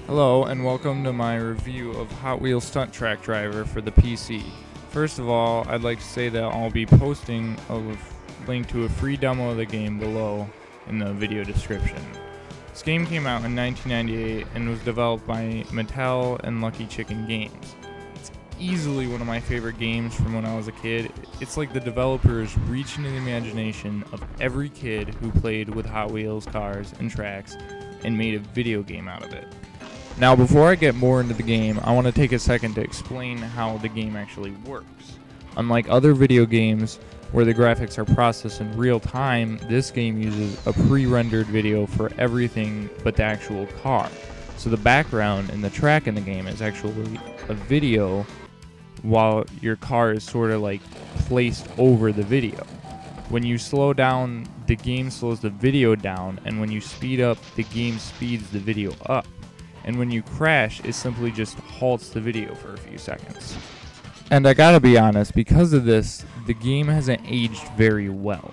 Hello and welcome to my review of Hot Wheels Stunt Track Driver for the PC. First of all, I'd like to say that I'll be posting a link to a free demo of the game below in the video description. This game came out in 1998 and was developed by Mattel and Lucky Chicken Games. It's easily one of my favorite games from when I was a kid. It's like the developers reached into the imagination of every kid who played with Hot Wheels cars and tracks and made a video game out of it. Now, before I get more into the game, I want to take a second to explain how the game actually works. Unlike other video games where the graphics are processed in real time, this game uses a pre-rendered video for everything but the actual car. So the background and the track in the game is actually a video while your car is sort of like placed over the video. When you slow down, the game slows the video down, and when you speed up, the game speeds the video up. And when you crash, it simply just halts the video for a few seconds. And I gotta be honest, because of this, the game hasn't aged very well.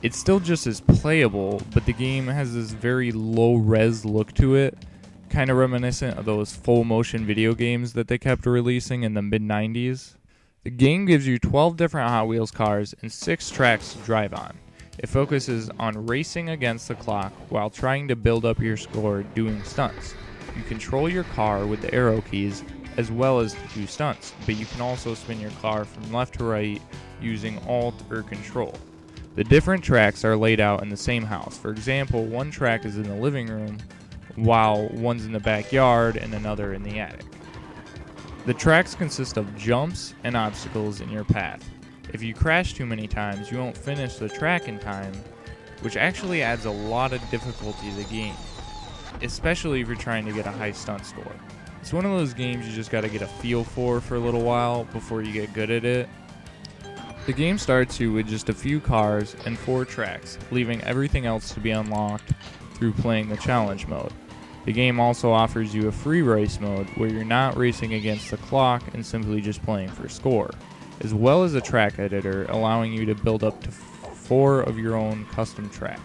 It's still just as playable, but the game has this very low-res look to it, kind of reminiscent of those full-motion video games that they kept releasing in the mid-90s. The game gives you 12 different Hot Wheels cars and 6 tracks to drive on. It focuses on racing against the clock while trying to build up your score doing stunts. You control your car with the arrow keys as well as to do stunts, but you can also spin your car from left to right using Alt or Control. The different tracks are laid out in the same house. For example, one track is in the living room, while one's in the backyard and another in the attic. The tracks consist of jumps and obstacles in your path. If you crash too many times, you won't finish the track in time, which actually adds a lot of difficulty to the game, especially if you're trying to get a high stunt score. It's one of those games you just gotta get a feel for a little while before you get good at it. The game starts you with just a few cars and 4 tracks, leaving everything else to be unlocked through playing the challenge mode. The game also offers you a free race mode where you're not racing against the clock and simply just playing for score, as well as a track editor allowing you to build up to 4 of your own custom tracks.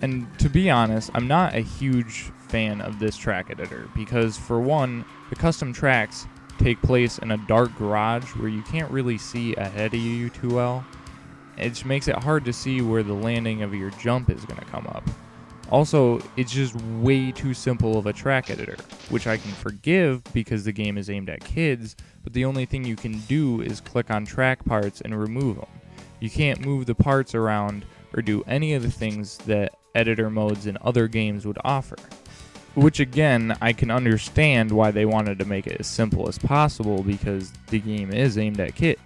And to be honest, I'm not a huge fan of this track editor because, for one, the custom tracks take place in a dark garage where you can't really see ahead of you too well. It just makes it hard to see where the landing of your jump is going to come up. Also, it's just way too simple of a track editor, which I can forgive because the game is aimed at kids, but the only thing you can do is click on track parts and remove them. You can't move the parts around or do any of the things that editor modes in other games would offer. Which again, I can understand why they wanted to make it as simple as possible because the game is aimed at kids.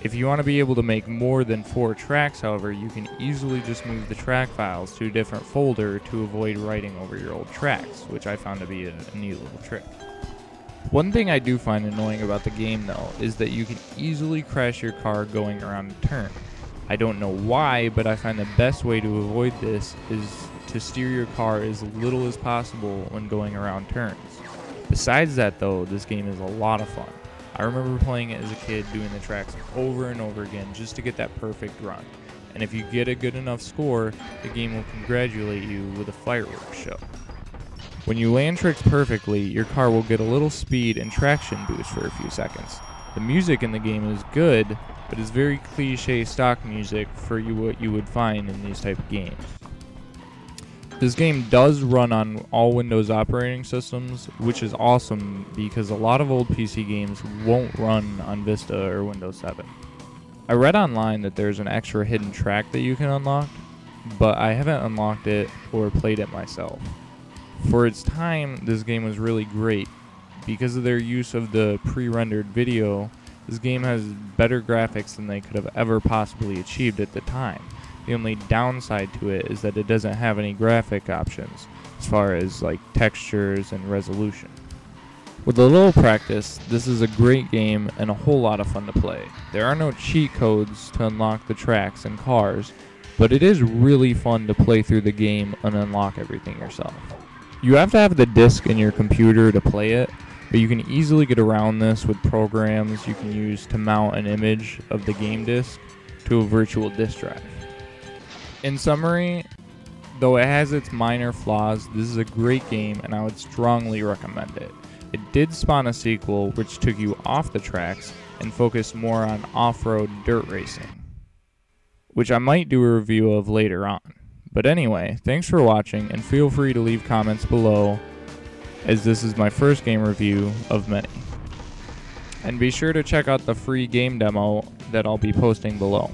If you want to be able to make more than 4 tracks, however, you can easily just move the track files to a different folder to avoid writing over your old tracks, which I found to be a neat little trick. One thing I do find annoying about the game though is that you can easily crash your car going around a turn. I don't know why, but I find the best way to avoid this is to steer your car as little as possible when going around turns. Besides that though, this game is a lot of fun. I remember playing it as a kid, doing the tracks over and over again just to get that perfect run. And if you get a good enough score, the game will congratulate you with a fireworks show. When you land tricks perfectly, your car will get a little speed and traction boost for a few seconds. The music in the game is good, but it's very cliche stock music for what you would find in these type of games. This game does run on all Windows operating systems, which is awesome because a lot of old PC games won't run on Vista or Windows 7. I read online that there's an extra hidden track that you can unlock, but I haven't unlocked it or played it myself. For its time, this game was really great. Because of their use of the pre-rendered video, this game has better graphics than they could have ever possibly achieved at the time. The only downside to it is that it doesn't have any graphic options as far as like textures and resolution. With a little practice, this is a great game and a whole lot of fun to play. There are no cheat codes to unlock the tracks and cars, but it is really fun to play through the game and unlock everything yourself. You have to have the disc in your computer to play it, but you can easily get around this with programs you can use to mount an image of the game disc to a virtual disk drive. In summary, Though it has its minor flaws, this is a great game and I would strongly recommend it. It did spawn a sequel which took you off the tracks and focused more on off-road dirt racing, which I might do a review of later on. But anyway, thanks for watching and feel free to leave comments below, as this is my first game review of many. And be sure to check out the free game demo that I'll be posting below.